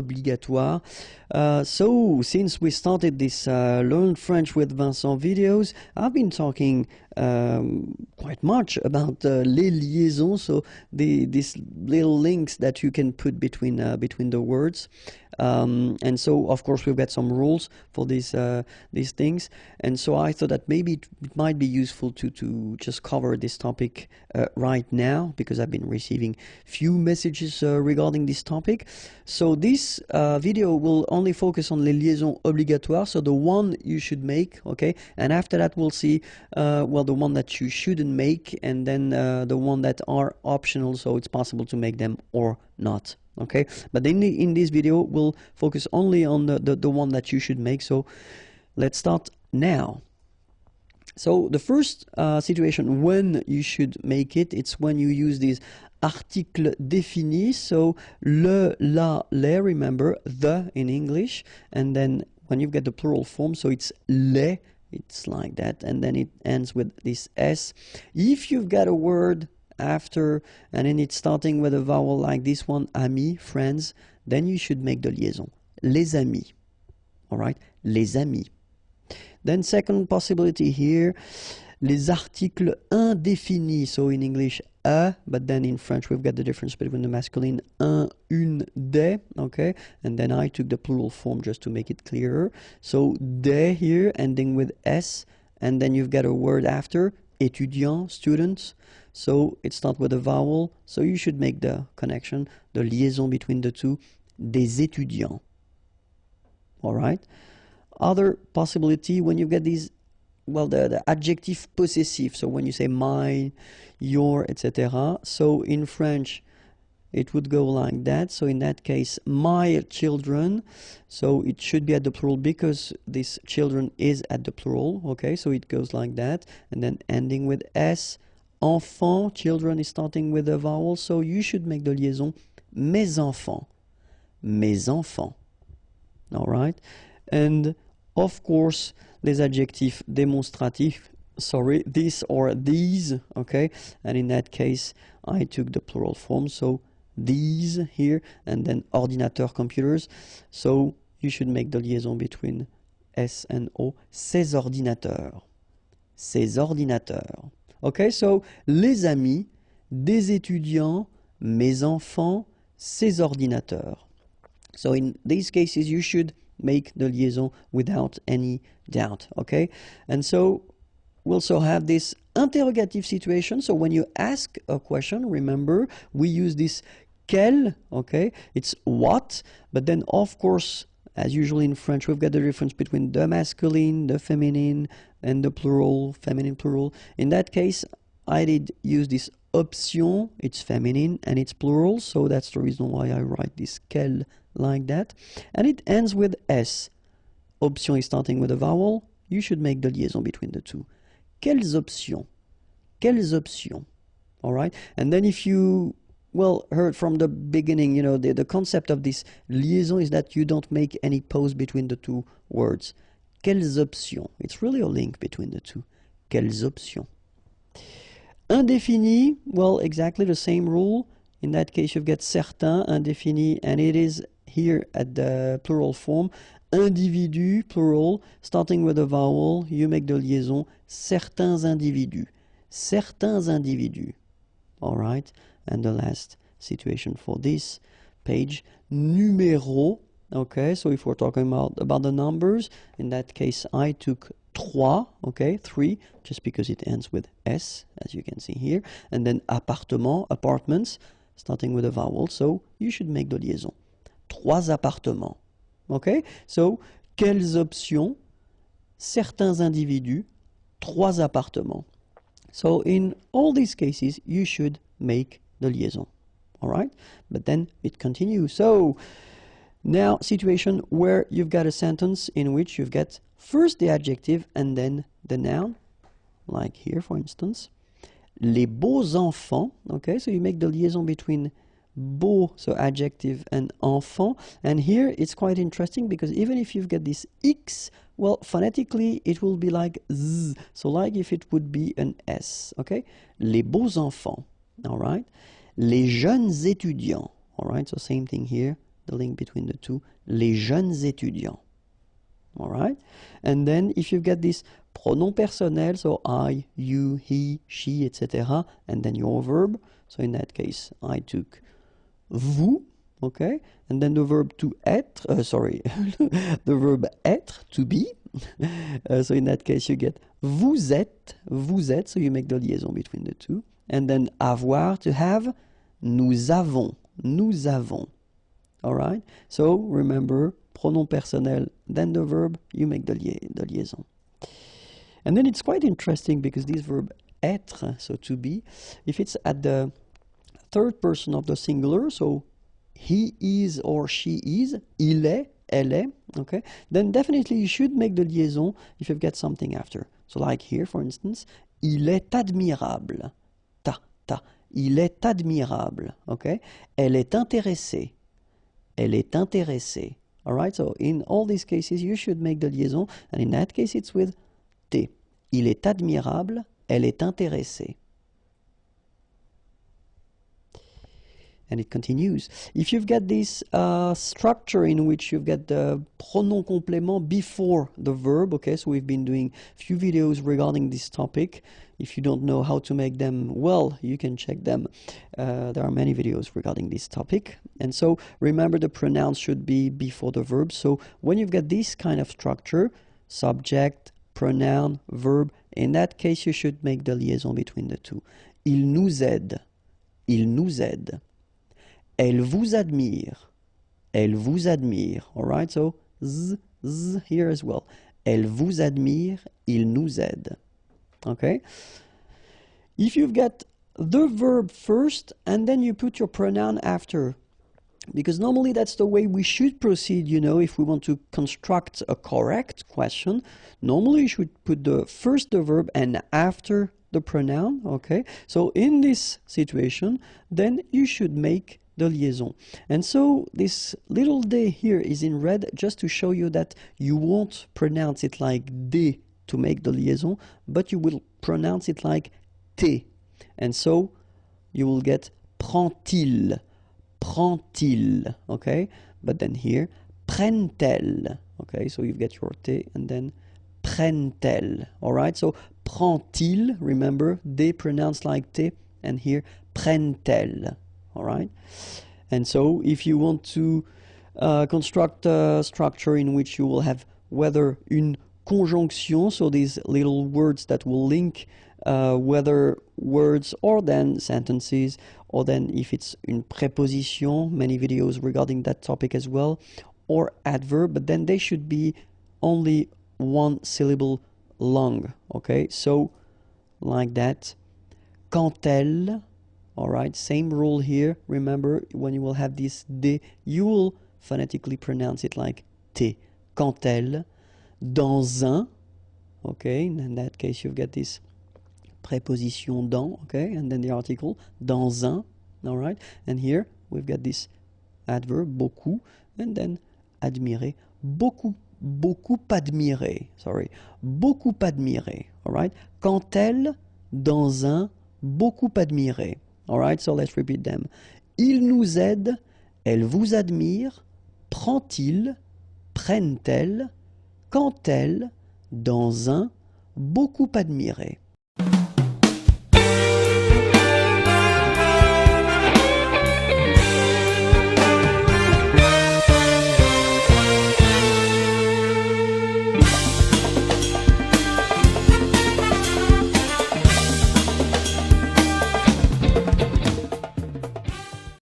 obligatoires. So since we started this Learn French with Vincent videos, I've been talking quite much about les liaisons, so these little links that you can put between the words. And so, of course, we've got some rules for these things. And so I thought that maybe it might be useful to just cover this topic right now, because I've been receiving few messages regarding this topic. So this video will only focus on les liaisons obligatoires, so the one you should make, okay? And after that, we'll see, well, the one that you shouldn't make, and then the one that are optional, so it's possible to make them or not. Okay, but in this video we'll focus only on the one that you should make. So let's start now. So the first situation when you should make it, it's when you use these articles définis. So le, la, les, remember the in English, and then when you've got the plural form, so it's les, it's like that, and then it ends with this s. If you've got a word after and then it's starting with a vowel like this one, amis, friends, then you should make the liaison, les amis. All right, les amis. Then second possibility here, les articles indéfinis. So in English a, but then in French we've got the difference between the masculine un, une, des, okay? And then I took the plural form just to make it clearer. So des here ending with s, and then you've got a word after, étudiant, students. So it starts with a vowel, so you should make the connection, the liaison between the two, des étudiants. All right. Other possibility, when you get these, well, the adjective possessive, so when you say mine, your, etc. So in French, it would go like that. So in that case, my children, so it should be at the plural because this children is at the plural, okay? So it goes like that, and then ending with s. Enfant, children is starting with a vowel, so you should make the liaison mes enfants, mes enfants. All right, and of course les adjectifs démonstratifs, sorry, this or these, okay, and in that case I took the plural form, so these here, and then ordinateur, computers, so you should make the liaison between s and o, ces ordinateurs, ces ordinateurs. Okay, so les amis, des étudiants, mes enfants, ces ordinateurs. So in these cases, you should make the liaison without any doubt, okay? And so we also have this interrogative situation. So when you ask a question, remember, we use this quel, okay? It's what, but then of course, as usually in French, we've got the difference between the masculine, the feminine, and the plural, feminine, plural. In that case, I did use this option, it's feminine and it's plural, so that's the reason why I write this quel like that. And it ends with s. Option is starting with a vowel, you should make the liaison between the two. Quelles options? Quelles options? All right, and then if you well heard from the beginning, you know, the concept of this liaison is that you don't make any pause between the two words. Quelles options? It's really a link between the two. Quelles options? Indéfini, well, exactly the same rule. In that case, you've got certains, indéfini, and it is here at the plural form. Individu, plural, starting with a vowel, you make the liaison, certains individus. Certains individus. All right, and the last situation for this page, numéro. Okay, so if we're talking about the numbers, in that case I took trois, okay, 3, just because it ends with s, as you can see here, and then appartement, apartments, starting with a vowel, so you should make the liaison. Trois appartements. Okay, so quelles options? Certains individus, trois appartements. So in all these cases, you should make the liaison. All right, but then it continues. So now, situation where you've got a sentence in which you've got first the adjective and then the noun, like here, for instance. Les beaux enfants, okay, so you make the liaison between beau, so adjective, and enfant. And here it's quite interesting because even if you've got this X, well, phonetically it will be like Z, so like if it would be an S, okay? Les beaux enfants, all right? Les jeunes étudiants, all right, so same thing here. the link between the two, les jeunes étudiants. All right? And then if you get this pronom personnel, so I, you, he, she, etc., and then your verb, so in that case, I took vous, okay? And then the verb to être, the verb être, to be. So in that case, you get vous êtes, so you make the liaison between the two. And then avoir, to have, nous avons. All right? So remember, pronom personnel, then the verb, you make the liaison. And then it's quite interesting because this verb être, so to be, if it's at the third person of the singular, so he is or she is, il est, elle est, okay, then definitely you should make the liaison if you've got something after. So like here, for instance, il est admirable. Il est admirable, okay? Elle est intéressée. All right, so in all these cases, you should make the liaison, and in that case, it's with T. Il est admirable, elle est intéressée. And it continues. If you've got this structure in which you've got the pronom complément before the verb, okay, so we've been doing a few videos regarding this topic. If you don't know how to make them, well, you can check them. There are many videos regarding this topic. And so remember, the pronouns should be before the verb. So when you've got this kind of structure, subject, pronoun, verb, in that case, you should make the liaison between the two. Il nous aide. Elle vous admire. All right, so z here as well. Elle vous admire, il nous aide. Okay? If you've got the verb first and then you put your pronoun after, because normally that's the way we should proceed, if we want to construct a correct question. Normally you should put first the verb and after the pronoun, okay? So in this situation, then you should make the liaison. And so this little d here is in red just to show you that you won't pronounce it like d to make the liaison, but you will pronounce it like t. And so you will get prend-il, okay? But then here, prennent-elles, okay? So you get your t and then prennent-elles, all right? So prend-il, remember, they pronounce like t, and here, prennent-elles, all right? And so if you want to construct a structure in which you will have whether une conjonction, so these little words that will link whether words or then sentences, or then if it's une préposition, many videos regarding that topic as well, or adverb, but then they should be only one syllable long, okay? So like that, quand elle, all right, same rule here. Remember, when you will have this d, you will phonetically pronounce it like t. Quand elle, dans un, okay, in that case you've got this préposition dans, okay, and then the article, dans un, all right, and here we've got this adverb, beaucoup, and then admirer, beaucoup admirer, all right, quand elle, dans un, beaucoup admirer, all right, so let's repeat them. Il nous aide, elle vous admire, prend-il, prennent-elles, quand elle, dans un, beaucoup admiré.